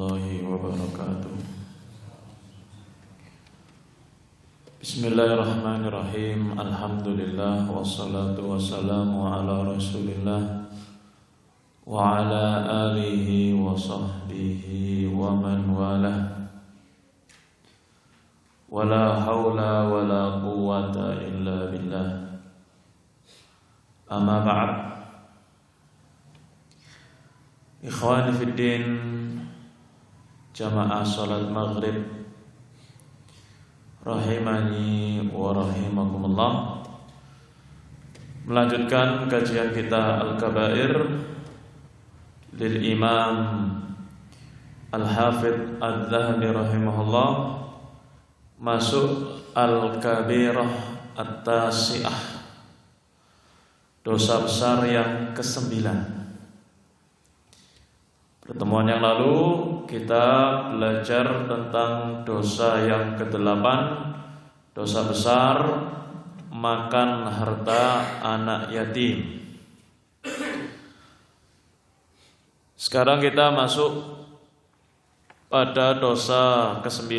warahmatullahi wabarakatuh. Bismillahirrahmanirrahim. Alhamdulillah wassalatu wassalamu ala Rasulillah wa ala alihi wa sahbihi wa man walah. Wala hawla wala quwwata illa billah. Amma ba'd. Ikhwani fid din, jamaah salat maghrib rahimani wa rahimakumullah. Melanjutkan kajian kita Al-Kabair lil Imam Al-Hafidh Adz-Dzahabi rahimahullah, masuk Al-Kabirah At-Tasi'ah, dosa besar yang ke-9. Pertemuan yang lalu kita belajar tentang dosa yang ke-8, dosa besar makan harta anak yatim. Sekarang kita masuk pada dosa ke-9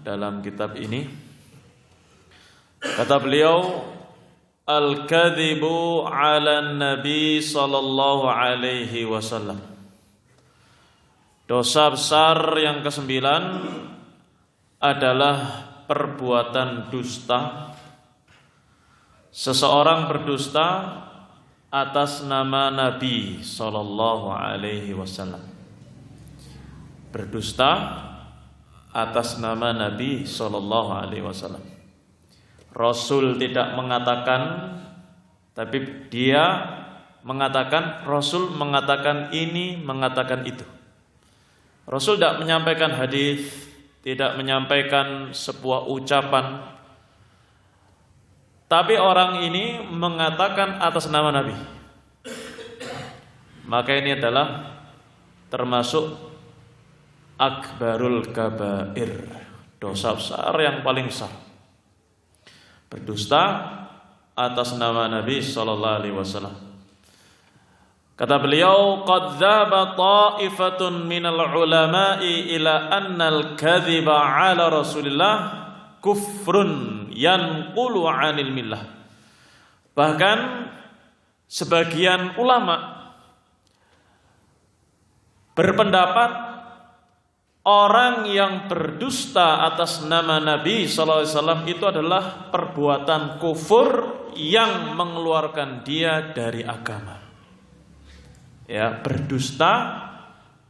dalam kitab ini. Kata beliau, al-kadhibu 'ala nabi sallallahu alaihi wasallam. Dosa besar yang ke-9 adalah perbuatan dusta. Seseorang berdusta atas nama Nabi sallallahu alaihi wasallam. Berdusta atas nama Nabi sallallahu alaihi wasallam. Rasul tidak mengatakan, tapi dia mengatakan, Rasul mengatakan ini, mengatakan itu. Rasul tidak menyampaikan hadis, tidak menyampaikan sebuah ucapan, tapi orang ini mengatakan atas nama Nabi. Maka ini adalah termasuk akbarul kabair, dosa besar yang paling besar. Berdusta atas nama Nabi sallallahu alaihi wasallam. Kata beliau, qad dzaba ta'ifatun minal ulama'i ila annal kadhiba 'ala Rasulillah kufrun yanqulu 'anil millah. Bahkan sebagian ulama berpendapat orang yang berdusta atas nama Nabi sallallahu alaihi wasallam itu adalah perbuatan kufur yang mengeluarkan dia dari agama. Ya, berdusta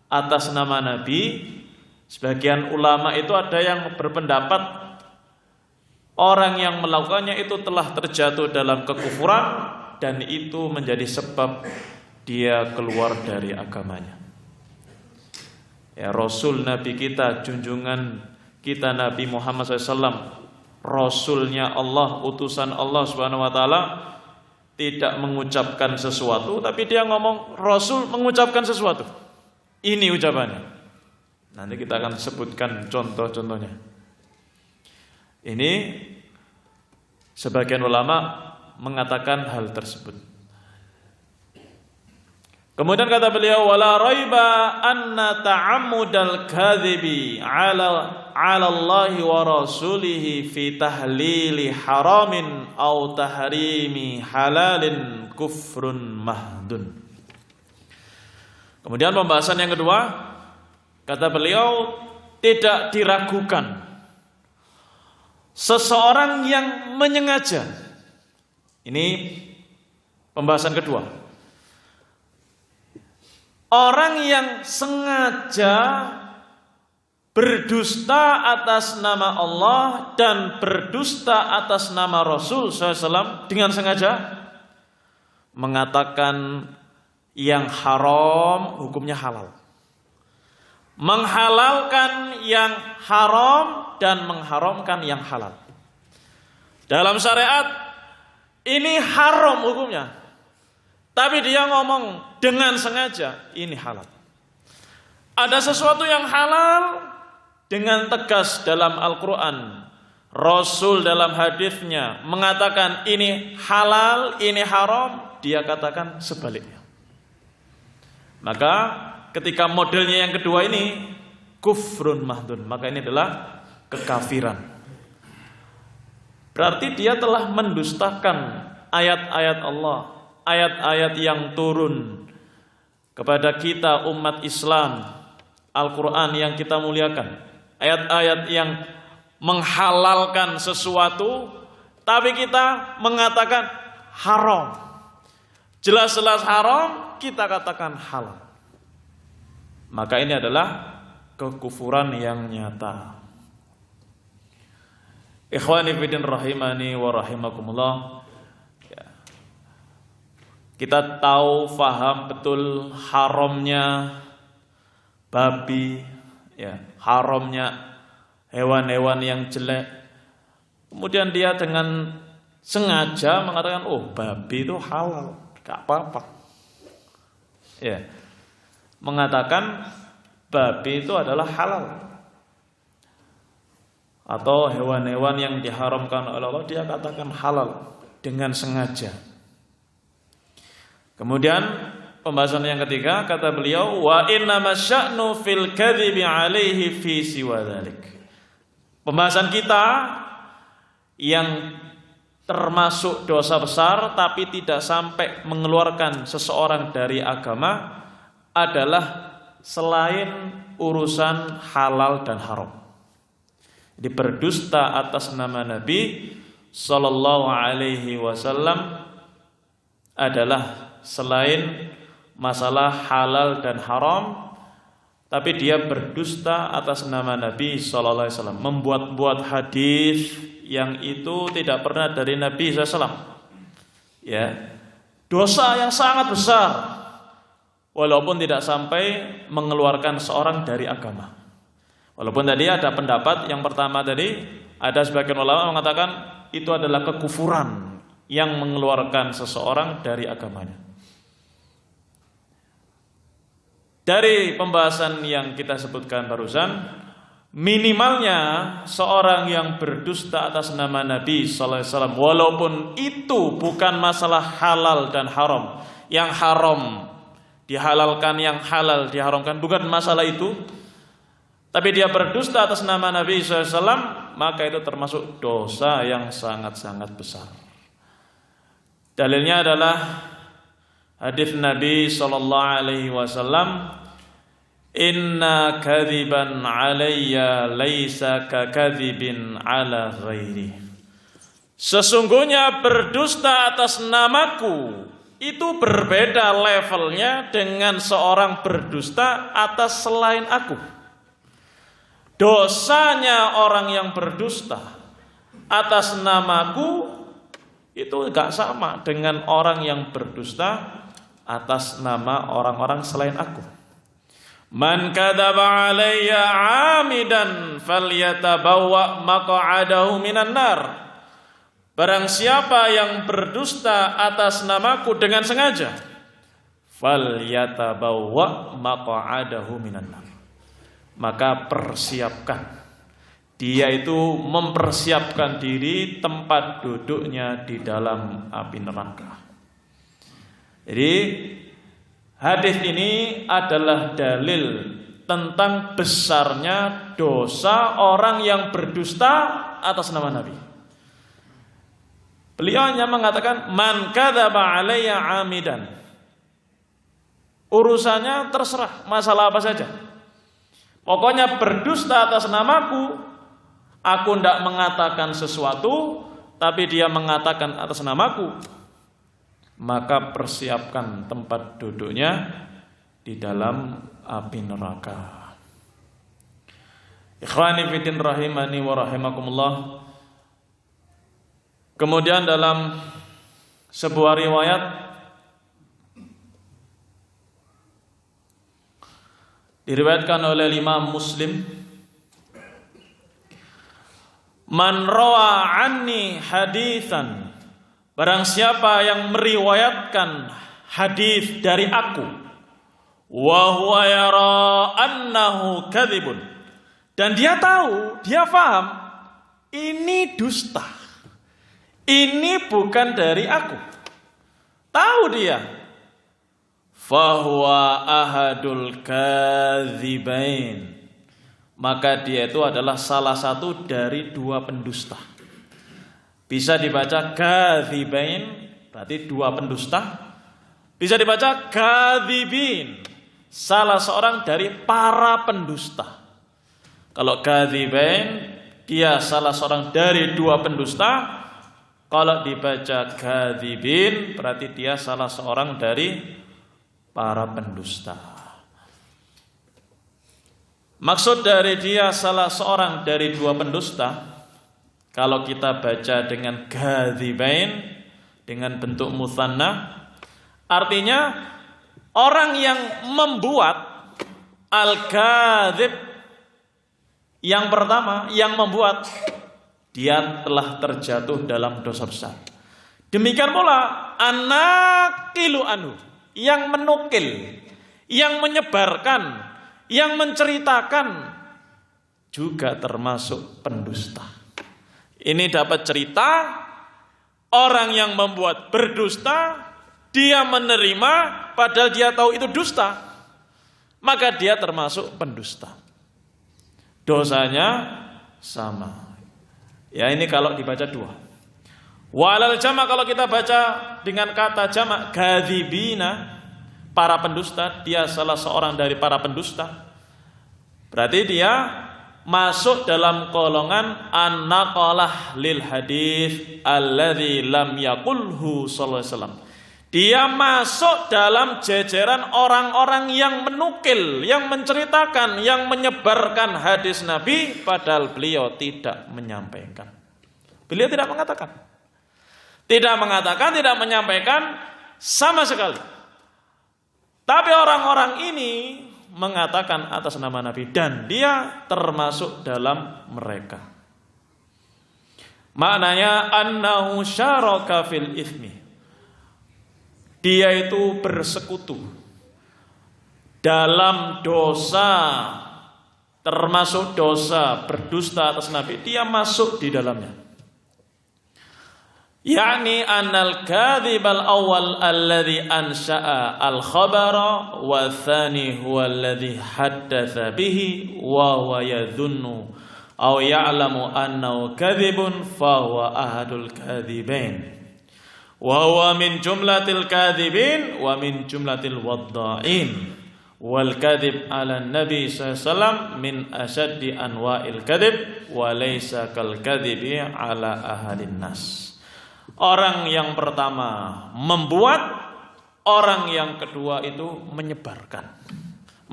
atas nama Nabi. Sebagian ulama itu ada yang berpendapat orang yang melakukannya itu telah terjatuh dalam kekufuran dan itu menjadi sebab dia keluar dari agamanya. Ya, Rasul Nabi kita, junjungan kita Nabi Muhammad SAW, Rasulnya Allah, utusan Allah Subhanahu Wa Taala, tidak mengucapkan sesuatu, tapi dia ngomong Rasul mengucapkan sesuatu. Ini ucapannya. Nanti kita akan sebutkan contoh-contohnya. Ini sebagian ulama mengatakan hal tersebut. Kemudian kata beliau, wala raiba anna ta'ammudal kadhibi 'ala Allahi wa rasulihi fi tahlili haramin au tahrimi halalin kufrun mahdun. Kemudian pembahasan yang kedua, kata beliau, tidak diragukan seseorang yang menyengaja. Ini pembahasan kedua. Orang yang sengaja berdusta atas nama Allah dan berdusta atas nama Rasul SAW dengan sengaja mengatakan yang haram hukumnya halal, menghalalkan yang haram dan mengharamkan yang halal. Dalam syariat ini haram hukumnya, tapi dia ngomong dengan sengaja ini halal. Ada sesuatu yang halal dengan tegas dalam Al-Quran. Rasul dalam hadisnya mengatakan ini halal, ini haram, dia katakan sebaliknya. Maka ketika modelnya yang kedua ini, kufrun mahdun. Maka ini adalah kekafiran. Berarti dia telah mendustakan ayat-ayat Allah, ayat-ayat yang turun kepada kita umat Islam, Al-Quran yang kita muliakan, ayat-ayat yang menghalalkan sesuatu, tapi kita mengatakan haram. Jelas-jelas haram, kita katakan halal. Maka ini adalah kekufuran yang nyata. Ikhwani fillah rahimani wa rahimakumullah. Kita tahu, faham betul haramnya babi, haramnya hewan-hewan yang jelek. Kemudian dia dengan sengaja mengatakan, oh babi itu halal, gak apa-apa. Mengatakan babi itu adalah halal. Atau hewan-hewan yang diharamkan oleh Allah dia katakan halal dengan sengaja. Kemudian pembahasan yang ketiga, kata beliau, wa innama sya'nu fil kadhibi 'alaihi fi siwa dzalik. Pembahasan kita yang termasuk dosa besar tapi tidak sampai mengeluarkan seseorang dari agama adalah selain urusan halal dan haram. Jadi berdusta atas nama Nabi sallallahu alaihi wasallam adalah selain masalah halal dan haram, tapi dia berdusta atas nama Nabi sallallahu alaihi wasallam, membuat-buat hadis yang itu tidak pernah dari Nabi sallallahu alaihi wasallam. Dosa yang sangat besar, walaupun tidak sampai mengeluarkan seorang dari agama. Walaupun tadi ada pendapat yang pertama tadi, ada sebagian ulama mengatakan itu adalah kekufuran yang mengeluarkan seseorang dari agamanya. Dari pembahasan yang kita sebutkan barusan, minimalnya seorang yang berdusta atas nama Nabi sallallahu alaihi wasallam, walaupun itu bukan masalah halal dan haram, yang haram dihalalkan, yang halal diharamkan, bukan masalah itu, tapi dia berdusta atas nama Nabi SAW, maka itu termasuk dosa yang sangat-sangat besar. Dalilnya adalah hadis Nabi SAW, inna kadhiban alayya laisa kakadhibin ala ghairi. Sesungguhnya berdusta atas namaku itu berbeda levelnya dengan seorang berdusta atas selain aku. Dosanya orang yang berdusta atas namaku itu gak sama dengan orang yang berdusta atas nama orang-orang selain aku. Man kadzaba alayya 'amidan falyatabawwa maq'adahu minan nar. Barang siapa yang berdusta atas namaku dengan sengaja, falyatabawwa maq'adahu minan nar. Maka persiapkan, dia itu mempersiapkan diri tempat duduknya di dalam api neraka. Jadi hadis ini adalah dalil tentang besarnya dosa orang yang berdusta atas nama Nabi. Beliau hanya mengatakan man kadzaba alayya 'amidan. Urusannya terserah, masalah apa saja. Pokoknya berdusta atas namaku, aku tidak mengatakan sesuatu, tapi dia mengatakan atas namaku, maka persiapkan tempat duduknya di dalam api neraka. Ikhwani fiddin rahimani wa rahimakumullah. Kemudian dalam sebuah riwayat diriwayatkan oleh Imam Muslim, man rawa anni haditsan, barang siapa yang meriwayatkan hadis dari aku, wa huwa yara annahu kadzibun, dan dia tahu, dia paham ini dusta, ini bukan dari aku, tahu dia, fahuwa ahadul kadzibain, maka dia itu adalah salah satu dari dua pendusta. Bisa dibaca kadzibain, berarti dua pendusta. Bisa dibaca kadzibin, salah seorang dari para pendusta. Kalau kadzibain, dia salah seorang dari dua pendusta. Kalau dibaca kadzibin, berarti dia salah seorang dari para pendusta. Maksud dari dia salah seorang dari dua pendusta, kalau kita baca dengan kadzibain dengan bentuk mutsanna, artinya orang yang membuat al-kadzib, yang pertama yang membuat, dia telah terjatuh dalam dosa besar. Demikian pula anaqilu anhu, yang menukil, yang menyebarkan, yang menceritakan juga termasuk pendusta. Ini dapat cerita orang yang membuat berdusta, dia menerima padahal dia tahu itu dusta, maka dia termasuk pendusta. Dosanya sama. Ya, ini kalau dibaca dua. Walal jamak, kalau kita baca dengan kata jamak kadzibina, para pendusta, dia salah seorang dari para pendusta. Berarti dia masuk dalam golongan an-naqalah lil hadis alladzi lam yaqulhu sallallahu alaihi wasallam. Dia masuk dalam jajaran orang-orang yang menukil, yang menceritakan, yang menyebarkan hadis Nabi padahal beliau tidak menyampaikan. Beliau tidak mengatakan. Tidak mengatakan, tidak menyampaikan sama sekali. Tapi orang-orang ini mengatakan atas nama Nabi dan dia termasuk dalam mereka. Maknanya annahu syaraka fil itsmi. Dia itu bersekutu dalam dosa, termasuk dosa berdusta atas Nabi. Dia masuk di dalamnya. Yani annal kadzibal awal alladhi ansha'a al-khabara wa tsani huwa alladhi haddatsa bihi wa huwa yadhunnu aw ya'lamu annahu kadzibun fa huwa ahadul kadzibain wa huwa min jumlatil kadzibin wa min jumlatil wadda'in wal kadzib 'ala nabi sallallahu alaihi wasallam min ashaddi anwa'il kadzib wa laysa kal kadzibi 'ala ahadin nas. Orang yang pertama membuat, orang yang kedua itu menyebarkan,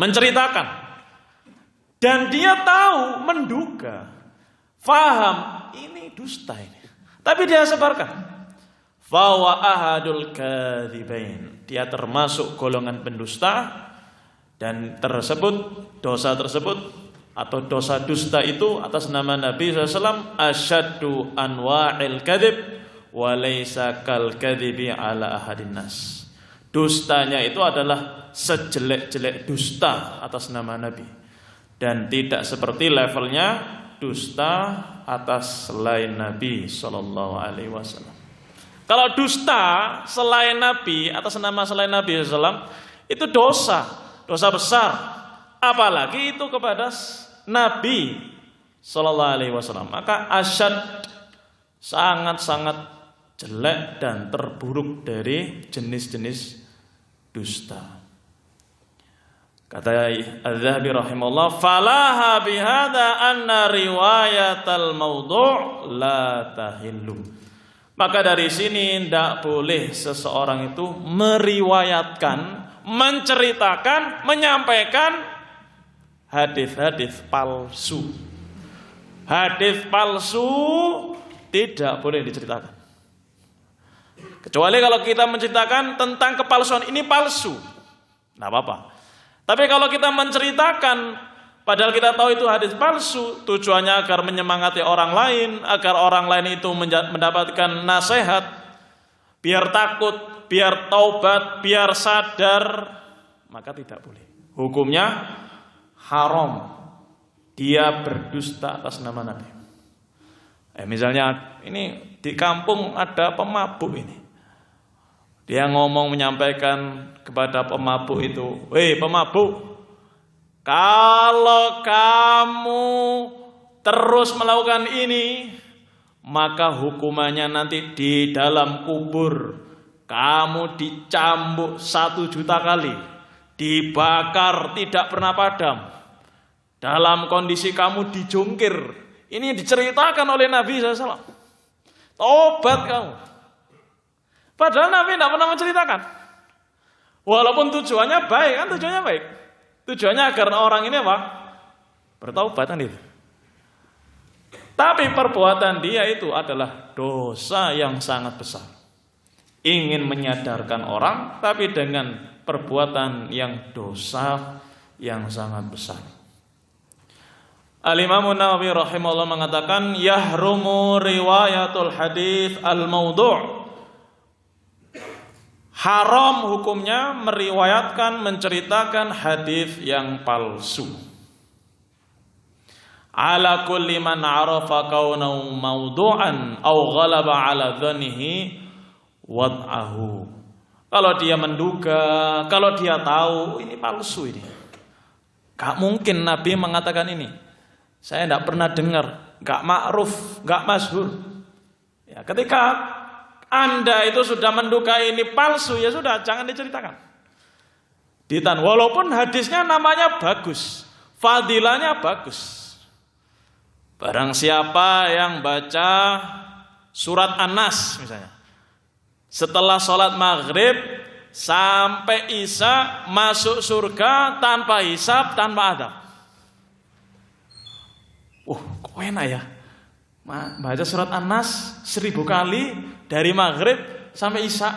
menceritakan. Dan dia tahu, menduga, faham, ini dusta ini. Tapi dia sebarkan. Fawa ahadul kadzibain. Dia termasuk golongan pendusta dan dosa tersebut atau dosa dusta itu atas nama Nabi SAW asyaddu anwa'il kadzib walaysa kal kadzibi ala ahadin nas. Dustanya itu adalah sejelek-jelek dusta atas nama Nabi dan tidak seperti levelnya dusta atas selain Nabi sallallahu alaihi wasallam. Kalau dusta selain Nabi atas nama selain Nabi sallallahu itu dosa besar, apalagi itu kepada Nabi sallallahu alaihi wasallam. Maka asyad sangat-sangat jelek dan terburuk dari jenis-jenis dusta. Kata Az-Zahabi rahimahullah, falaha bihadza anna riwayatal maudhu' la tahillu. Maka dari sini tidak boleh seseorang itu meriwayatkan, menceritakan, menyampaikan hadis-hadis palsu. Hadis palsu tidak boleh diceritakan. Kecuali kalau kita menceritakan tentang kepalsuan, ini palsu, tidak apa-apa. Tapi kalau kita menceritakan, padahal kita tahu itu hadis palsu, tujuannya agar menyemangati orang lain, agar orang lain itu mendapatkan nasihat, biar takut, biar taubat, biar sadar, maka tidak boleh. Hukumnya haram. Dia berdusta atas nama Nabi. Misalnya ini di kampung ada pemabuk ini. Dia ngomong menyampaikan kepada pemabuk itu, "Hei pemabuk, Kalau kamu terus melakukan ini, maka hukumannya nanti di dalam kubur kamu dicambuk 1 juta kali, dibakar tidak pernah padam, dalam kondisi kamu dijungkir. Ini diceritakan oleh Nabi SAW. Tobat kamu. Padahal Nabi tidak pernah menceritakan. Walaupun tujuannya baik, kan tujuannya baik. Tujuannya agar orang ini apa? Bertaubat kan itu. Tapi perbuatan dia itu adalah dosa yang sangat besar. Ingin menyadarkan orang, tapi dengan perbuatan yang dosa yang sangat besar. Al-Imam Nawawi rahimahullah mengatakan, yahrumu riwayatul hadits al-maudhu'. Haram hukumnya meriwayatkan, menceritakan hadis yang palsu. Ala kulli man arafa kaunahu mawdu'an aw ghalaba ala dhannihi wad'ahu. Kalau dia menduga, kalau dia tahu ini palsu ini. Gak mungkin Nabi mengatakan ini. Saya tidak pernah dengar, gak ma'ruf, gak masyhur. Ya, ketika Anda itu sudah menduga ini palsu, ya sudah, jangan diceritakan. Walaupun hadisnya namanya bagus, fadilahnya bagus. Barang siapa yang baca surat An-Nas misalnya, setelah sholat maghrib sampai isya, masuk surga tanpa hisab, tanpa adab. Kok enak ya? Baca surat An-Nas 1000 kali dari maghrib sampai isya,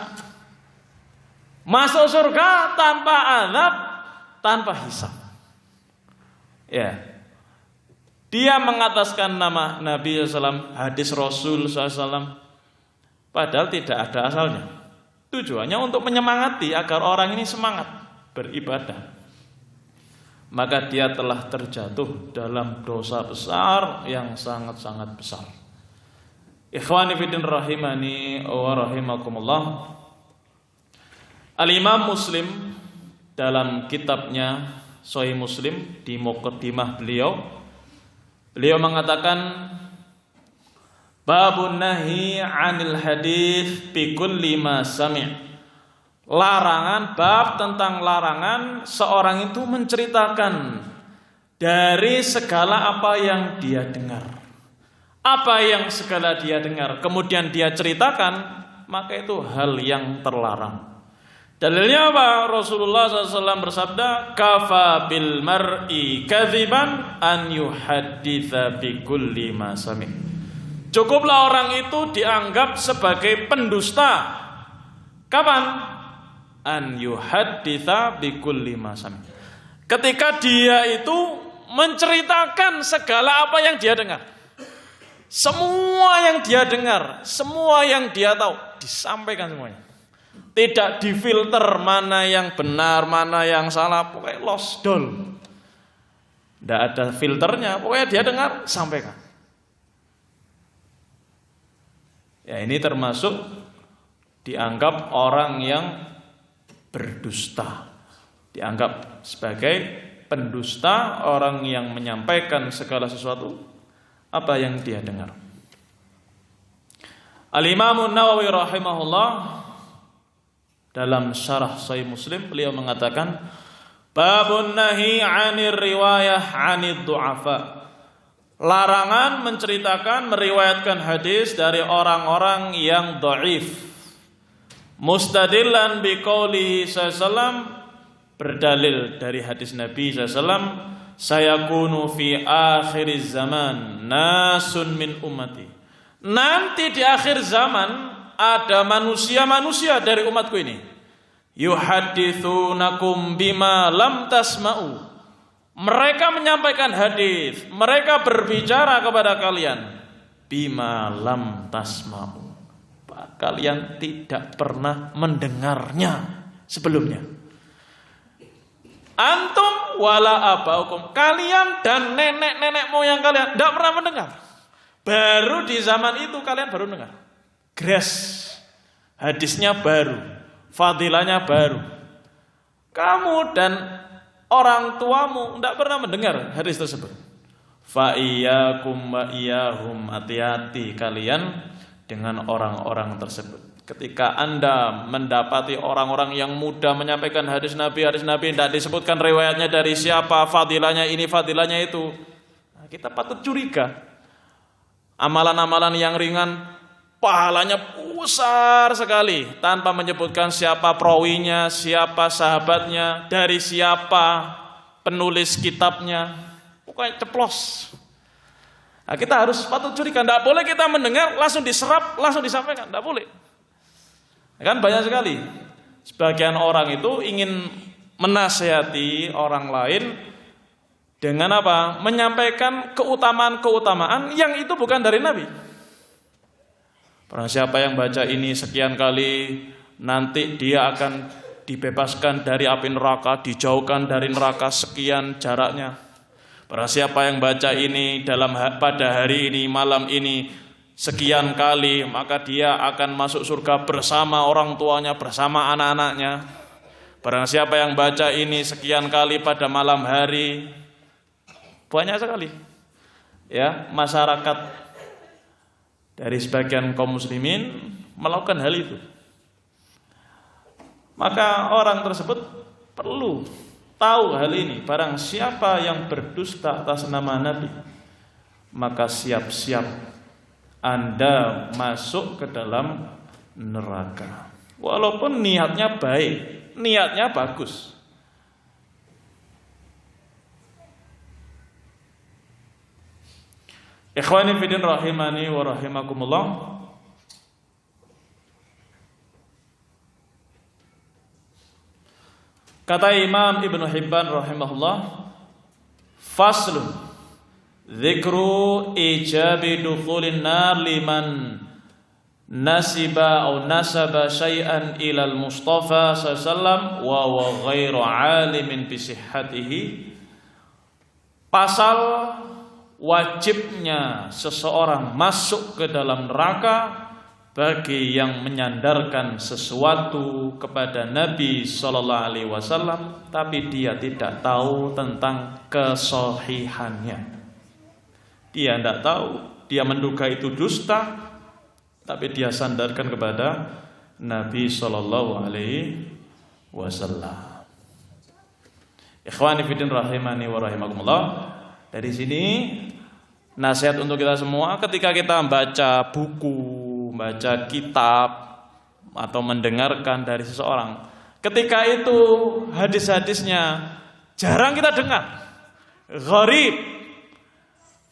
masuk surga tanpa azab, tanpa hisab. Ya, dia mengataskan nama Nabi SAW, hadis Rasul SAW, padahal tidak ada asalnya. Tujuannya untuk menyemangati agar orang ini semangat beribadah. Maka dia telah terjatuh dalam dosa besar yang sangat-sangat besar. Ikhwani fiddin rahimani wa rahimakumullah. Al-Imam Muslim dalam kitabnya Sahih Muslim di muqaddimah beliau mengatakan, babun nahi 'anil hadits bi kulli ma sami'. Larangan, bab tentang larangan seorang itu menceritakan dari segala apa yang dia dengar. Apa yang segala dia dengar kemudian dia ceritakan, maka itu hal yang terlarang. Dalilnya apa? Rasulullah SAW bersabda, kafa bil mar'i kadziban an yuhadditsa bi kulli ma sami'. Cukuplah orang itu dianggap sebagai pendusta. Kapan? An yuhadditsa bi kulli ma sami'. Ketika dia itu menceritakan segala apa yang dia dengar. Semua yang dia dengar, semua yang dia tahu disampaikan semuanya. Tidak difilter mana yang benar, mana yang salah, pokoknya lost doll. Tidak ada filternya, pokoknya dia dengar, sampaikan. Ya, ini termasuk dianggap orang yang berdusta. Dianggap sebagai pendusta, orang yang menyampaikan segala sesuatu apa yang dia dengar. Al-Imam Nawawi rahimahullah dalam syarah Sahih Muslim beliau mengatakan, babun nahi 'anir riwayah 'anid du'afa. Larangan menceritakan, meriwayatkan hadis dari orang-orang yang dhaif. Mustadillan biqaulihi sallallahu, berdalil dari hadis Nabi sallallahu, sayakunu fi akhiriz zaman nasun min ummati. Nanti di akhir zaman ada manusia-manusia dari umatku ini. Yuhadditsunakum bima lam tasma'u. Mereka menyampaikan hadis, mereka berbicara kepada kalian bima lam tasma'u. Kalian tidak pernah mendengarnya sebelumnya. Antum wala abaukum, kalian dan nenek-nenek moyang kalian tidak pernah mendengar. Baru di zaman itu kalian baru dengar. Grace, hadisnya baru, fadilahnya baru. Kamu dan orang tuamu tidak pernah mendengar hadis tersebut. Fa iyyakum wa iyyahum, hati-hati kalian dengan orang-orang tersebut. Ketika Anda mendapati orang-orang yang mudah menyampaikan hadis Nabi tidak disebutkan riwayatnya dari siapa, fadilahnya ini, fadilahnya itu, nah, kita patut curiga. Amalan-amalan yang ringan pahalanya besar sekali tanpa menyebutkan siapa perawinya, siapa sahabatnya, dari siapa penulis kitabnya, pokoknya ceplos. Nah, kita harus patut curiga. Tidak boleh kita mendengar langsung diserap, langsung disampaikan, tidak boleh. Kan banyak sekali sebagian orang itu ingin menasihati orang lain dengan apa? Menyampaikan keutamaan-keutamaan yang itu bukan dari Nabi. Barang siapa yang baca ini sekian kali, nanti dia akan dibebaskan dari api neraka, dijauhkan dari neraka sekian jaraknya. Barang siapa yang baca ini pada hari ini, malam ini sekian kali, maka dia akan masuk surga bersama orang tuanya, bersama anak-anaknya. Barang siapa yang baca ini sekian kali pada malam hari, banyak sekali ya masyarakat dari sebagian kaum muslimin melakukan hal itu. Maka orang tersebut perlu tahu hal ini. Barang siapa yang berdusta atas nama Nabi, maka siap-siap Anda masuk ke dalam neraka. Walaupun niatnya baik, niatnya bagus. Ikhwani fillah rahimani wa rahimakumullah. Kata Imam Ibnu Hibban rahimahullah, faslun dzikru ijabi dukhulin nar liman nasiba atau nasaba syai'an ilal Mustafa sallallahu wa ghairu alimin bi sihhatihi. Pasal wajibnya seseorang masuk ke dalam neraka bagi yang menyandarkan sesuatu kepada Nabi sallallahu alaihi wasallam tapi dia tidak tahu tentang kesahihannya. Dia tidak tahu, dia menduga itu dusta, tapi dia sandarkan kepada Nabi sallallahu alaihi wasallam. Ikhwani fillah rahimani wa rahimakumullah. Dari sini nasihat untuk kita semua ketika kita membaca buku, membaca kitab atau mendengarkan dari seseorang, ketika itu hadis-hadisnya jarang kita dengar, gharib,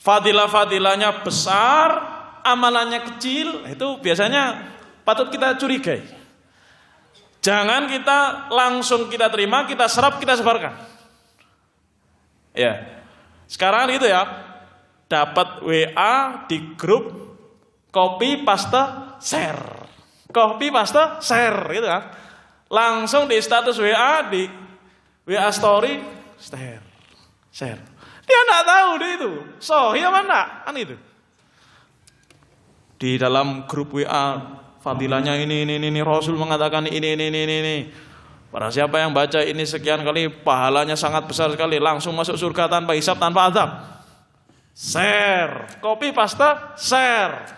fadilah-fadilahnya besar, amalannya kecil, itu biasanya patut kita curigai. Jangan kita langsung kita terima, kita serap, kita sebarkan. Ya, sekarang itu ya, dapat WA di grup, copy paste share, copy paste share, gitu kan? Langsung di status WA, di WA story, share. Dia tidak tahu dia itu sahih apa enggak, kan itu. Di dalam grup WA fadilahnya ini Rasul mengatakan ini. Barang siapa yang baca ini sekian kali pahalanya sangat besar sekali, langsung masuk surga tanpa hisab, tanpa azab. Share, copy paste, share.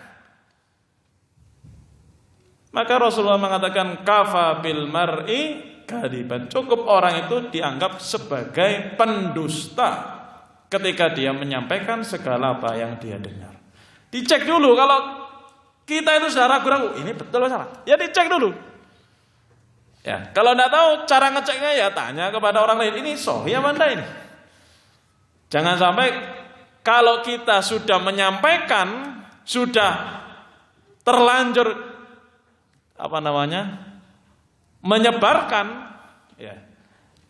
Maka Rasulullah mengatakan kafa bil mar'i kadiban. Cukup orang itu dianggap sebagai pendusta ketika dia menyampaikan segala apa yang dia dengar. Dicek dulu, kalau kita itu sudah ragu-ragu, ini betul atau salah? Ya dicek dulu. Ya, kalau tidak tahu cara ngeceknya ya tanya kepada orang lain, ini sahih apa enggak ini? Jangan sampai kalau kita sudah menyampaikan, sudah terlanjur menyebarkan, ya,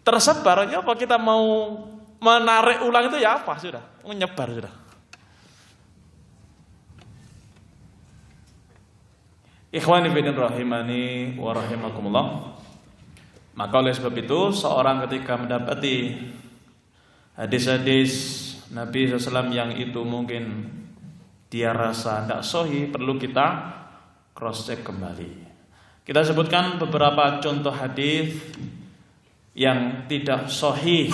tersebar, ya apa kita mau menarik ulang itu ya apa sudah, menyebar sudah. Ikhwani fillah rahimani wa rahimakumullah. Maka oleh sebab itu seorang ketika mendapati hadis-hadis Nabi SAW yang itu mungkin dia rasa tidak sahih, perlu kita cross check kembali. Kita sebutkan beberapa contoh hadis yang tidak sahih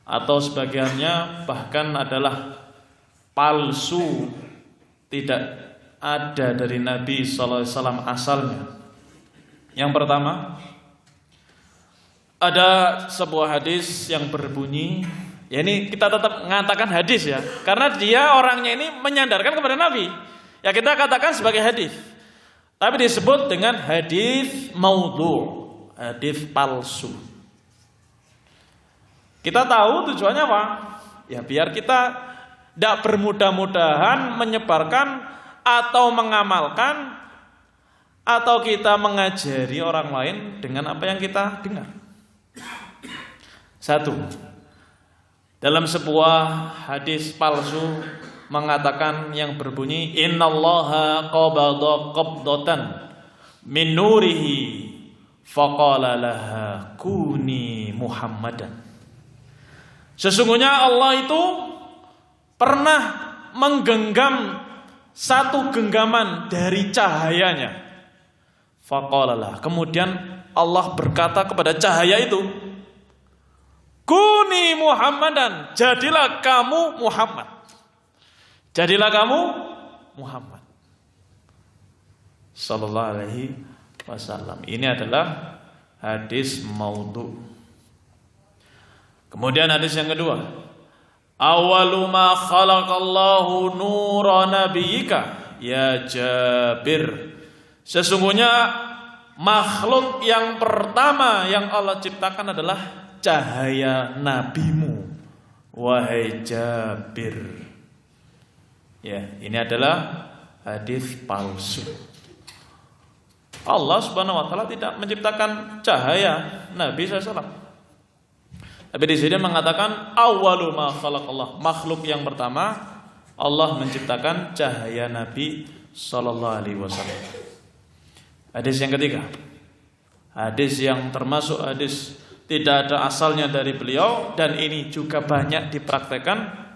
atau sebagiannya bahkan adalah palsu, tidak ada dari Nabi sallallahu alaihi wasallam asalnya. Yang pertama, ada sebuah hadis yang berbunyi, ya ini kita tetap mengatakan hadis ya, karena dia orangnya ini menyandarkan kepada Nabi. Ya kita katakan sebagai hadis. Tapi disebut dengan hadis maudhu', hadis palsu. Kita tahu tujuannya apa? Ya biar kita tidak bermudah-mudahan menyebarkan atau mengamalkan atau kita mengajari orang lain dengan apa yang kita dengar. Satu, dalam sebuah hadis palsu mengatakan yang berbunyi innallaha qabada qabdatan min nurihi faqala laha kuni Muhammadan. Sesungguhnya Allah itu pernah menggenggam satu genggaman dari cahayanya. Faqala laha, kemudian Allah berkata kepada cahaya itu, kuni Muhammadan, jadilah kamu Muhammad. Jadilah kamu Muhammad sallallahu alaihi wasallam. Ini adalah hadis maudhu'. Kemudian hadis yang kedua, awwalu ma khalaqallahu nura nabiyyika ya Jabir. Sesungguhnya makhluk yang pertama yang Allah ciptakan adalah cahaya nabimu, wahai Jabir. Ya, ini adalah hadis palsu. Allah Subhanahu wa taala tidak menciptakan cahaya Nabi SAW. Tapi di sini mengatakan awwalu ma khalaqallah, makhluk yang pertama Allah menciptakan cahaya Nabi sallallahu alaihi wasallam. Hadis yang ketiga, hadis yang termasuk hadis tidak ada asalnya dari beliau dan ini juga banyak dipraktekkan.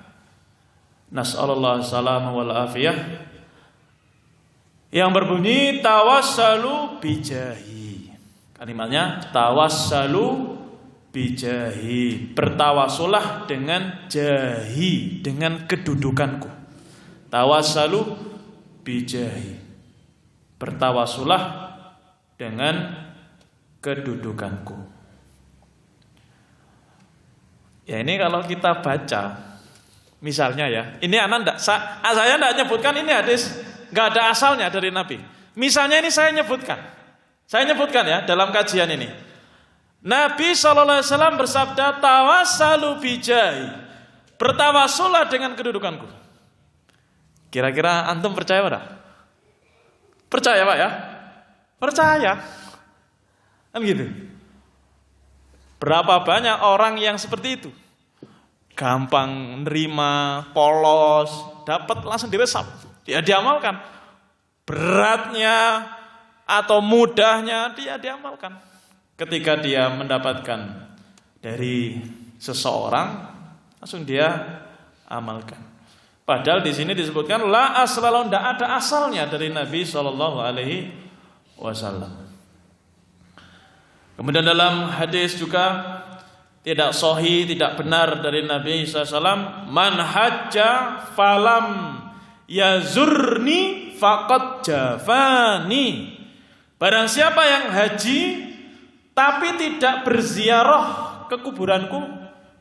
Nas'alullah salam wal afiyah, yang berbunyi tawassalu bijahi. Kalimatnya tawassalu bijahi, bertawasulah dengan jahi, dengan kedudukanku. Tawassalu bijahi, bertawasulah dengan kedudukanku. Ya ini kalau kita baca, misalnya ya, ini saya tidak nyebutkan ini hadis, nggak ada asalnya dari Nabi. Misalnya ini saya nyebutkan ya dalam kajian ini. Nabi SAW bersabda, tawassalu bijahi, bertawasulah dengan kedudukanku. Kira-kira antum percaya enggak? Percaya Pak ya? Percaya. Kan gitu. Berapa banyak orang yang seperti itu? Gampang nerima, polos, dapat langsung diresap. Dia diamalkan. Beratnya atau mudahnya dia diamalkan. Ketika dia mendapatkan dari seseorang, langsung dia amalkan. Padahal di sini disebutkan la aslalau, tidak ada asalnya dari Nabi Shallallahu Alaihi Wasallam. Kemudian dalam hadis juga tidak sahih, tidak benar dari Nabi SAW, man hajja falam yazurni faqad jafani. Barang siapa yang haji tapi tidak berziarah ke kuburanku,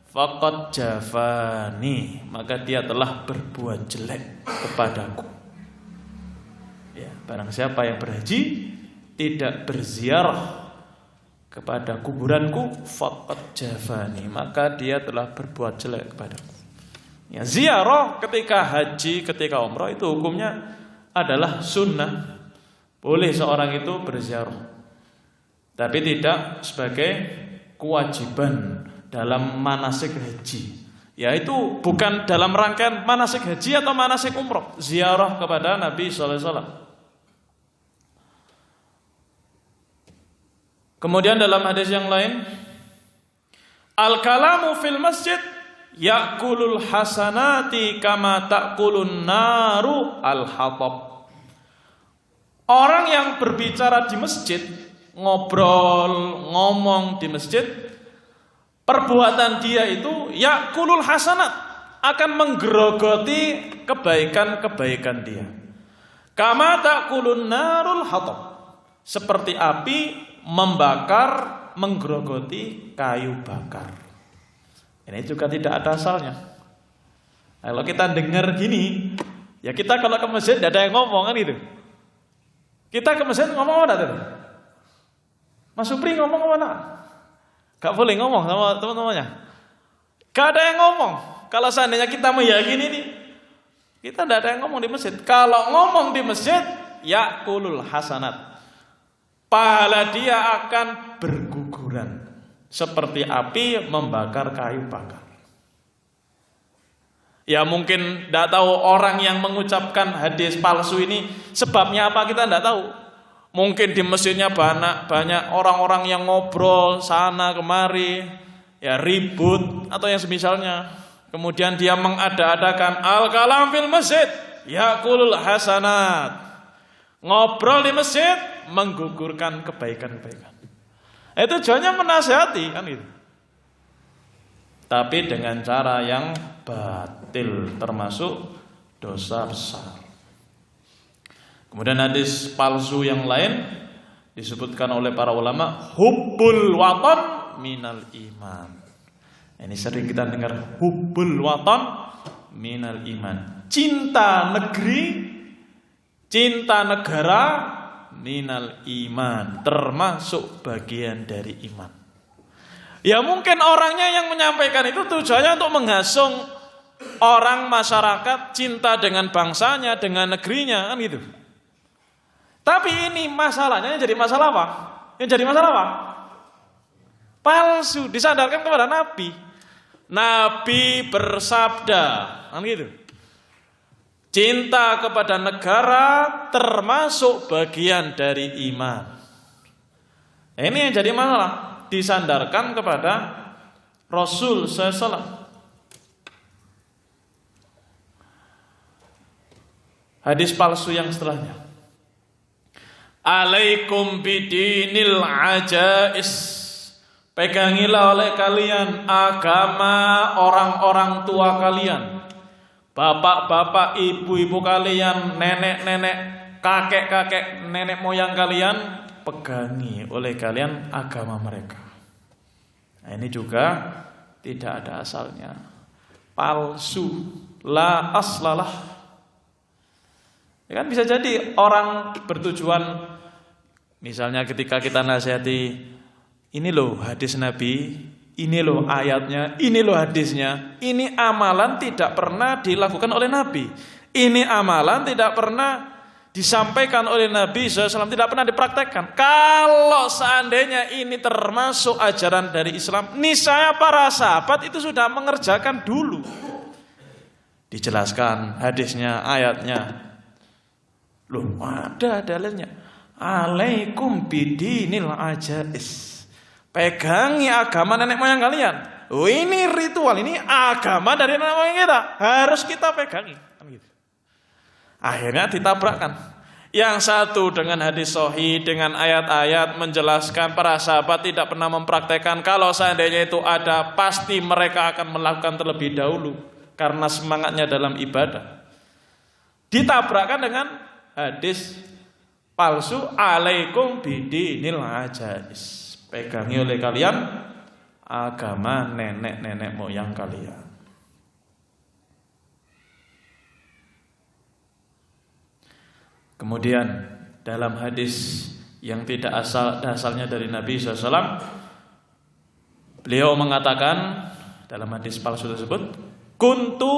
faqad jafani, maka dia telah berbuat jelek kepadaku. Ya, barang siapa yang berhaji tidak berziarah kepada kuburanku, faqad jafani, maka dia telah berbuat jelek kepadaku. Ya, ziarah ketika haji, ketika umrah itu hukumnya adalah sunnah. Boleh seorang itu berziarah, tapi tidak sebagai kewajiban dalam manasik haji. Yaitu bukan dalam rangkaian manasik haji atau manasik umrah, ziarah kepada Nabi sallallahu alaihi wasallam. Kemudian dalam hadis yang lain, al-kalamu fil masjid ya'kulul hasanati kama ta'kulun naru al-hatab. Orang yang berbicara di masjid ngobrol, ngomong di masjid, perbuatan dia itu yakulul hasanat, akan menggerogoti kebaikan-kebaikan dia. Kama takulun narul hatab, seperti api membakar, menggerogoti kayu bakar. Ini juga tidak ada asalnya. Kalau kita dengar gini, ya kita kalau ke masjid tidak ada yang ngomong kan gitu. Kita ke masjid ngomong apa tadi? Mas Supri ngomong apa? Gak boleh ngomong sama teman-temannya. Gak ada yang ngomong. Kalau seandainya kita meyakini ini, kita tidak ada yang ngomong di masjid. Kalau ngomong di masjid, yakulul hasanat, pahala dia akan berguguran seperti api membakar kayu bakar. Ya mungkin tidak tahu orang yang mengucapkan hadis palsu ini sebabnya apa, kita tidak tahu. Mungkin di masjidnya banyak orang-orang yang ngobrol sana kemari, ya ribut atau yang semisalnya. Kemudian dia mengada-adakan al-kalam fil masjid yakulul hasanat. Ngobrol di masjid menggugurkan kebaikan-kebaikan. Itu tujuannya menasihati kan itu. Tapi dengan cara yang batil, termasuk dosa besar. Kemudian hadis palsu yang lain disebutkan oleh para ulama, hubbul watan minal iman. Ini sering kita dengar, hubbul watan minal iman. Cinta negeri, cinta negara minal iman, termasuk bagian dari iman. Ya mungkin orangnya yang menyampaikan itu tujuannya untuk menghasung orang masyarakat cinta dengan bangsanya, dengan negerinya, kan gitu. Tapi ini masalahnya yang jadi masalah apa? Yang jadi masalah apa? Palsu, disandarkan kepada Nabi. Nabi bersabda, kan gitu. Cinta kepada negara termasuk bagian dari iman. Ini yang jadi masalah. Disandarkan kepada Rasul SAW. Hadis palsu yang setelahnya, alaikum bidinil ajais, pegangilah oleh kalian agama orang-orang tua kalian, bapak-bapak, ibu-ibu kalian, nenek-nenek, kakek-kakek, nenek moyang kalian, pegangi oleh kalian agama mereka. Nah, ini juga tidak ada asalnya, palsu, la aslalah. Ya kan bisa jadi orang bertujuan, misalnya ketika kita nasihati, ini loh hadis Nabi, ini loh ayatnya, ini loh hadisnya, ini amalan tidak pernah dilakukan oleh Nabi, ini amalan tidak pernah disampaikan oleh Nabi SAW, tidak pernah dipraktekkan. Kalau seandainya ini termasuk ajaran dari Islam, niscaya para sahabat itu sudah mengerjakan dulu. Dijelaskan hadisnya, ayatnya. Loh, ada dalilnya. Alaikum bidinil ajais, pegangi agama nenek moyang kalian. Oh, ini ritual, ini agama dari nenek moyang kita, harus kita pegangi. Akhirnya ditabrakkan. Yang satu dengan hadis sahih, dengan ayat-ayat menjelaskan, para sahabat tidak pernah mempraktekkan. Kalau seandainya itu ada, pasti mereka akan melakukan terlebih dahulu karena semangatnya dalam ibadah. Ditabrakkan dengan hadis palsu, alaikum bidinil ajais, pegangi oleh kalian agama nenek-nenek moyang kalian. Kemudian dalam hadis yang tidak asalnya dari Nabi SAW, beliau mengatakan dalam hadis palsu tersebut, kuntu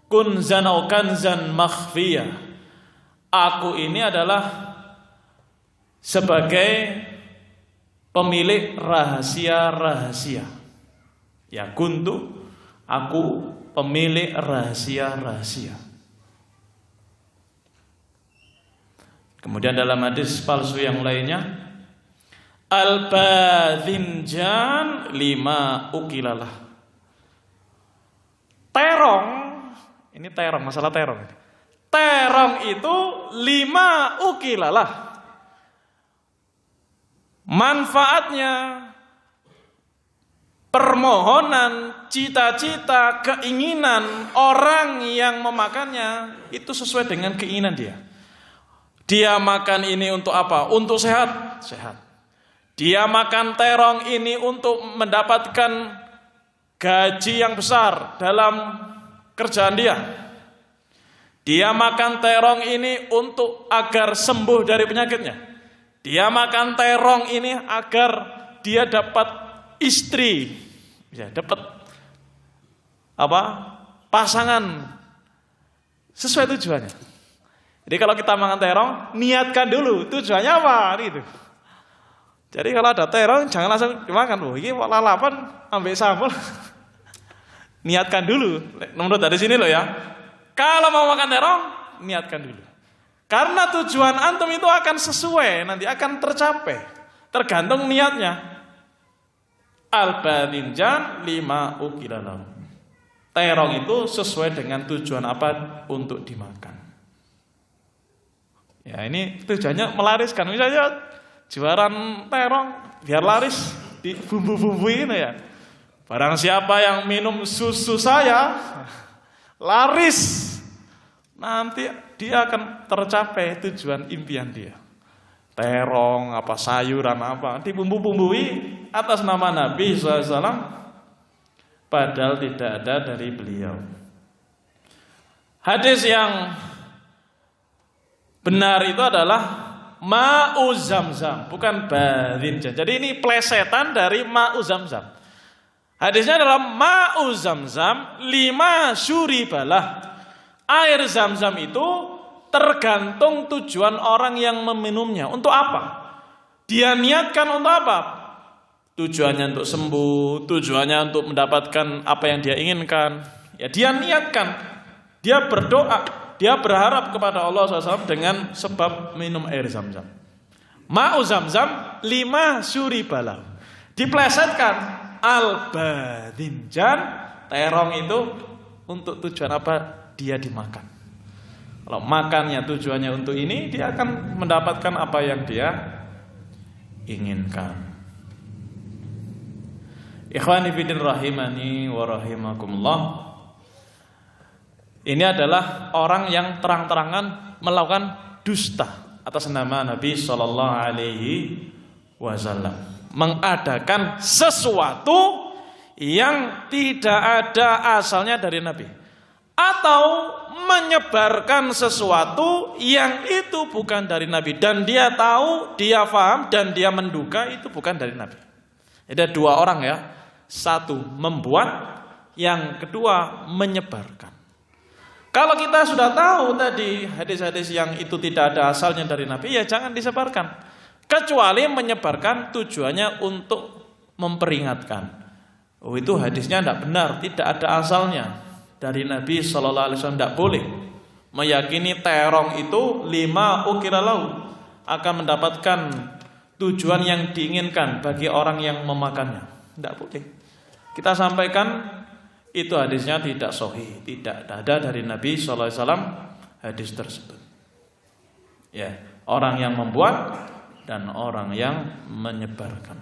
kunzan au kanzan makhfiyah, aku ini adalah sebagai pemilik rahasia-rahasia. Ya, kuntu, aku pemilik rahasia-rahasia. Kemudian dalam hadis palsu yang lainnya, al-badhinjan lima ukilalah. Terong, ini terong, masalah terong. Terong itu 5 ukilalah. manfaatnya, permohonan, cita-cita, keinginan orang yang memakannya itu sesuai dengan keinginan dia. Dia makan ini untuk apa? Untuk sehat, sehat. Dia makan terong ini untuk mendapatkan gaji yang besar dalam kerjaan dia. Dia makan terong ini untuk agar sembuh dari penyakitnya. Dia makan terong ini agar dia dapat istri, ya, dapat pasangan sesuai tujuannya. Jadi kalau kita makan terong, niatkan dulu tujuannya apa gitu. Jadi kalau ada terong jangan langsung dimakan. Loh, ini lalapan ambil sambal. Niatkan dulu. Menurut dari sini loh ya. Kalau mau makan terong, niatkan dulu. Karena tujuan antum itu akan sesuai, nanti akan tercapai. Tergantung niatnya. Al-badinjan 5 ukilalahu. Terong itu sesuai dengan tujuan apa untuk dimakan. Ya ini tujuannya melariskan. Misalnya jualan terong biar laris di bumbu-bumbu ini ya. Barang siapa yang minum susu saya laris, nanti dia akan tercapai tujuan impian dia. Terong, sayuran dibumbu-bumbui atas nama Nabi SAW, padahal tidak ada dari beliau. Hadis yang benar itu adalah ma'u zamzam, bukan badinjan. Jadi ini plesetan dari ma'u zamzam. Hadisnya adalah ma'u zamzam 5 syuribalah. Air zam-zam itu tergantung tujuan orang yang meminumnya. Untuk apa? Dia niatkan untuk apa? Tujuannya untuk sembuh, tujuannya untuk mendapatkan apa yang dia inginkan. Ya dia niatkan, dia berdoa, dia berharap kepada Allah SAW dengan sebab minum air zam-zam. Ma'u zam-zam 5 syuribalah. Diplesetkan al-badinjan, terong itu untuk tujuan apa? Dia dimakan. Kalau makannya tujuannya untuk ini, dia akan mendapatkan apa yang dia inginkan. Ikhwani fillah rahimani wa rahimakumullah. Ini adalah orang yang terang-terangan melakukan dusta atas nama Nabi sallallahu alaihi wasallam, mengadakan sesuatu yang tidak ada asalnya dari Nabi, atau menyebarkan sesuatu yang itu bukan dari Nabi, dan dia tahu, dia paham, dan dia menduga itu bukan dari Nabi. Ada 2 orang ya, satu membuat, yang kedua menyebarkan. Kalau kita sudah tahu tadi hadis-hadis yang itu tidak ada asalnya dari Nabi, ya jangan disebarkan. Kecuali menyebarkan tujuannya untuk memperingatkan. Oh itu hadisnya tidak benar, tidak ada asalnya dari Nabi Sallallahu Alaihi Wasallam. Tidak boleh meyakini terong itu 5 ukilalahu akan mendapatkan tujuan yang diinginkan bagi orang yang memakannya. Tidak boleh. Kita sampaikan itu hadisnya tidak sahih, tidak ada dari Nabi Sallallahu Alaihi Wasallam hadis tersebut. Ya, orang yang membuat dan orang yang menyebarkan.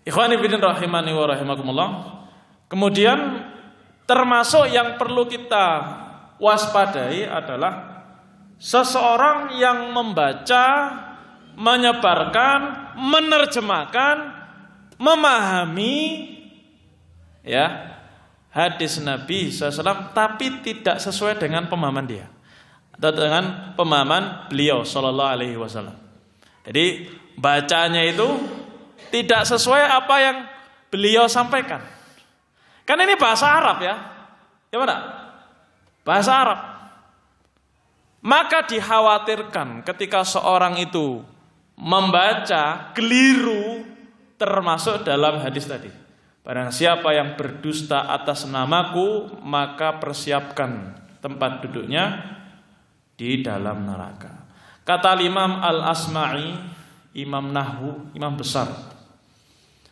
Ikhwani fillah rahimani wa rahimakumullah. Kemudian termasuk yang perlu kita waspadai adalah seseorang yang membaca, menyebarkan, menerjemahkan, memahami ya hadis Nabi SAW, tapi tidak sesuai dengan pemahaman dia atau dengan pemahaman beliau Sallallahu Alaihi Wasallam. Jadi bacanya itu tidak sesuai apa yang beliau sampaikan. Kan ini bahasa Arab ya, gimana? Bahasa Arab. Maka dikhawatirkan ketika seorang itu membaca keliru termasuk dalam hadis tadi. Barang siapa yang berdusta atas namaku, maka persiapkan tempat duduknya di dalam neraka. Kata Imam Al-Asma'i, Imam Nahwu, Imam besar.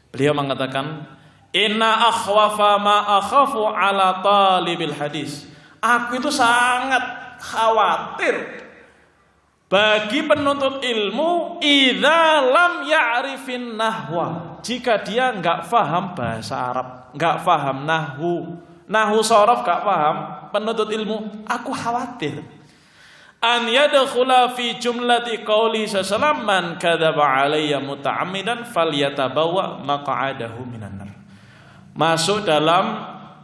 Beliau mengatakan, "Inna akhwafa ma akhafu ala talibil hadis." Aku itu sangat khawatir bagi penuntut ilmu idza lam ya'rifin nahwa, jika dia enggak paham bahasa Arab, enggak paham nahwu sorof enggak paham, penuntut ilmu, aku khawatir an yadkhula fi jumlati qauli sallallahu man kadzaba alayya muta'ammidan falyatabawa maq'adahu minan nar. Masuk dalam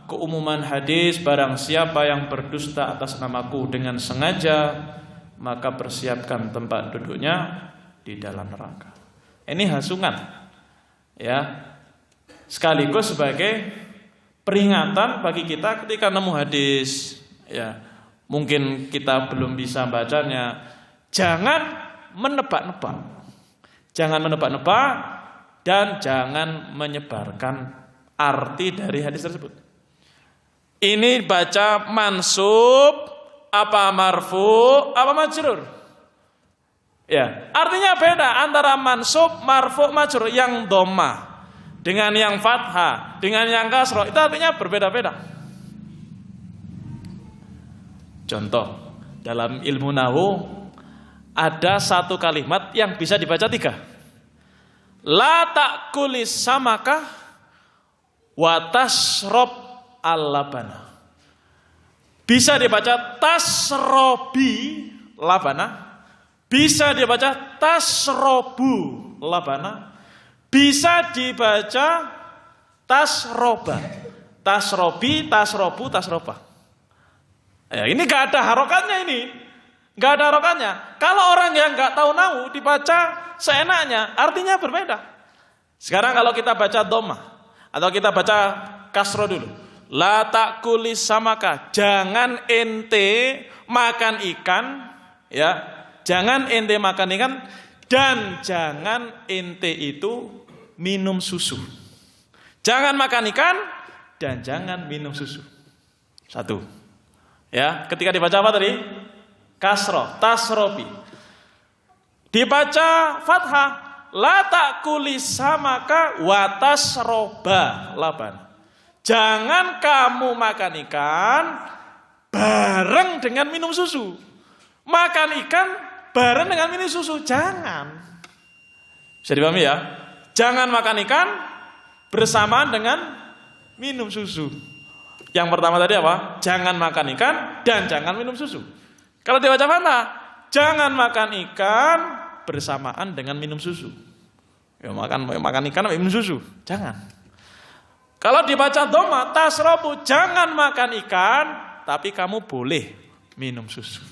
keumuman hadis, barang siapa yang berdusta atas namaku dengan sengaja, maka persiapkan tempat duduknya di dalam neraka. Ini hasungan, ya, sekaligus sebagai peringatan bagi kita ketika nemu hadis, ya. Mungkin kita belum bisa bacanya, jangan menebak-nebak. Jangan menebak-nebak dan jangan menyebarkan arti dari hadis tersebut. Ini baca mansub apa marfu apa majrur? Ya, artinya beda antara mansub, marfu, majrur. Yang dhammah dengan yang fathah, dengan yang kasroh, itu artinya berbeda-beda. Contoh, dalam ilmu nahwu ada satu kalimat yang bisa dibaca tiga. La ta'kulis samaka wa tasrob al-labana. Bisa dibaca tasrobi labana, bisa dibaca tasrobu labana, bisa dibaca tasroba. Tasrobi, tasrobu, tasroba. Ya, ini gak ada harokatnya ini. Gak ada harokatnya. Kalau orang yang gak tahu nahwu dibaca seenaknya, artinya berbeda. Sekarang kalau kita baca dhammah atau kita baca kasro dulu. La ta'kulis samaka, jangan ente makan ikan, ya. Jangan ente makan ikan dan jangan ente itu minum susu. Jangan makan ikan dan jangan minum susu. Satu. Ya, ketika dibaca apa tadi? Kasroh, tasrobi. Dibaca fathah, la ta'kulis samaka wa tasroba laban. Jangan kamu makan ikan bareng dengan minum susu. Makan ikan bareng dengan minum susu, jangan. Bisa dipahami ya? Jangan makan ikan bersamaan dengan minum susu. Yang pertama tadi apa? Jangan makan ikan dan jangan minum susu. Kalau dibaca fathah, jangan makan ikan bersamaan dengan minum susu. Ya, makan ikan minum susu, jangan. Kalau dibaca dhammah, tasrobu, jangan makan ikan, tapi kamu boleh minum susu.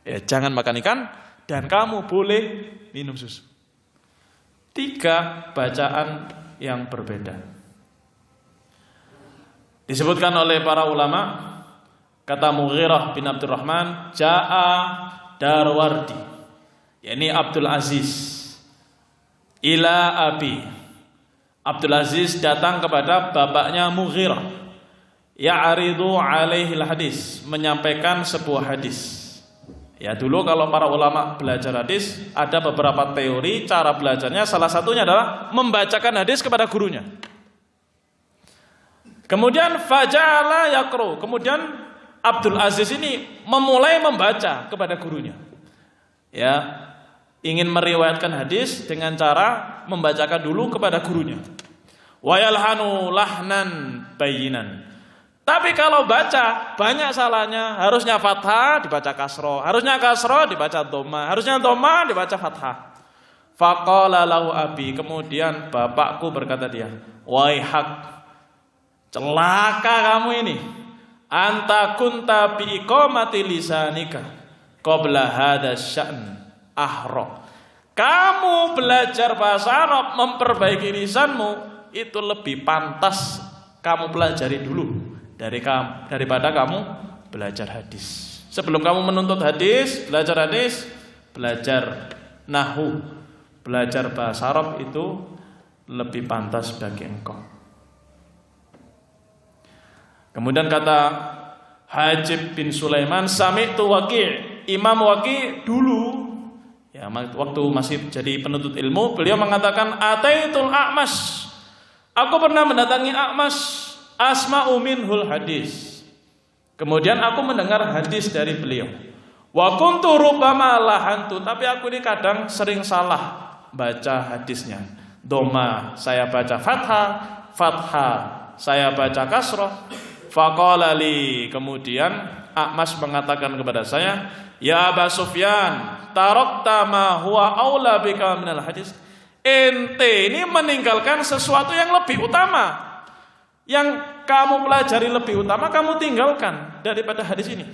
Ya, jangan makan ikan dan kamu boleh minum susu. Tiga bacaan yang berbeda. Disebutkan oleh para ulama, kata Mughirah bin Abdurrahman, Ja'a Darwardi, yakni Abdul Aziz, ila abi. Abdul Aziz datang kepada bapaknya Mughirah, ya'ridu alaihi hadis, menyampaikan sebuah hadis. Ya, dulu kalau para ulama belajar hadis, ada beberapa teori cara belajarnya, salah satunya adalah membacakan hadis kepada gurunya. Kemudian faja'ala yaqru. Kemudian Abdul Aziz ini memulai membaca kepada gurunya. Ya, ingin meriwayatkan hadis dengan cara membacakan dulu kepada gurunya. Wa yalhanu lahnan bayinan. Tapi kalau baca banyak salahnya, harusnya fathah dibaca kasroh, harusnya kasroh dibaca dhammah, harusnya dhammah dibaca fathah. Faqala lahu abi, kemudian bapakku berkata dia, waihak, celaka kamu ini. Anta kunta bi iqamati lisanika qabla hadha sya'n ahra. Kamu belajar bahasa Arab, memperbaiki lisanmu, itu lebih pantas kamu pelajari dulu daripada kamu belajar hadis. Sebelum kamu menuntut hadis, belajar nahwu, belajar bahasa Arab, itu lebih pantas bagi engkau. Kemudian kata Hajib bin Sulaiman, sami'tu Waqi', Imam Waqi' dulu, ya, waktu masih jadi penuntut ilmu, beliau mengatakan, ataitul A'mas, aku pernah mendatangi A'mas, asma'u minhul hadis. Kemudian aku mendengar hadis dari beliau. Wa kuntu rubbama lahantu, tapi aku ini kadang sering salah baca hadisnya. Doma saya baca fathah saya baca kasroh. Faqala li, kemudian A'mash mengatakan kepada saya, ya Aba Sufyan, tarakta ma huwa aula bika minal hadis. Ente ini meninggalkan sesuatu yang lebih utama, yang kamu pelajari lebih utama kamu tinggalkan daripada hadis ini.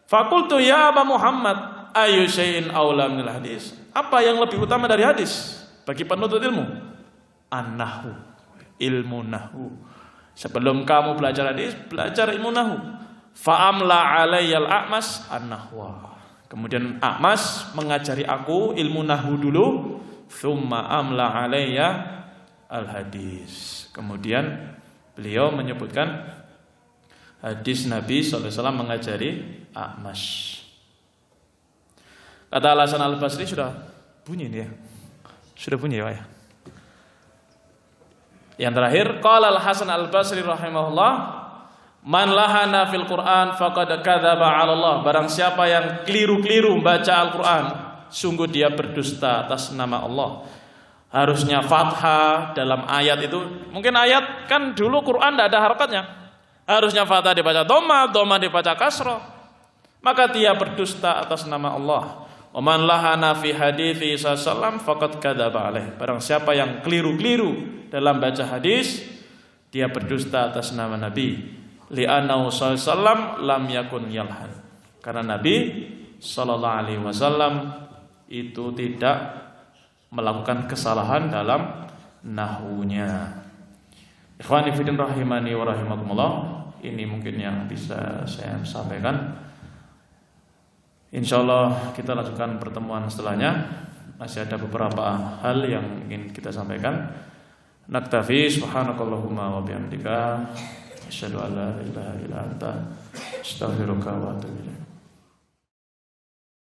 Fakultu ya Aba Muhammad, ayu syai'in aula minal hadis. Apa yang lebih utama dari hadis bagi penuntut ilmu? An-nahwu, ilmu nahwu. Sebelum kamu belajar hadis, belajar ilmu nahwu. Fa'amla alayyal A'mas an-nahwa. Kemudian A'mas mengajari aku ilmu nahwu dulu, thumma amla alayya al-hadis. Kemudian beliau menyebutkan hadis Nabi SAW mengajari A'mas. Kata Al-Hasan Al-Basri sudah bunyi nih ya. Sudah bunyi ya Pak ya. Yang terakhir, qala Al-Hasan Al-Basri rahimahullah, man lahana fil Qur'an faqad kadzaba 'ala Allah. Barang siapa yang keliru-keliru membaca Al-Qur'an, sungguh dia berdusta atas nama Allah. Harusnya fathah dalam ayat itu. Mungkin ayat kan dulu Quran tidak ada harokatnya. Harusnya fathah dibaca dhamma dibaca kasrah. Maka dia berdusta atas nama Allah. Wa man lahana fi hadithi sallallahu faqad kadzaba alaih. Barang siapa yang keliru-keliru dalam baca hadis, dia berdusta atas nama Nabi. Li'annahu sallallahu lam yakun yalhan. Karena Nabi sallallahu alaihi wasallam itu tidak melakukan kesalahan dalam nahwunya. Ikhwani fillah rahimani wa rahimakumullah, ini mungkin yang bisa saya sampaikan. Insyaallah kita lanjutkan pertemuan setelahnya. Masih ada beberapa hal yang ingin kita sampaikan. Naktafi subhanakallahumma wa bihamdika asyhadu an la ilaha illa anta astaghfiruka wa atubu ilaik.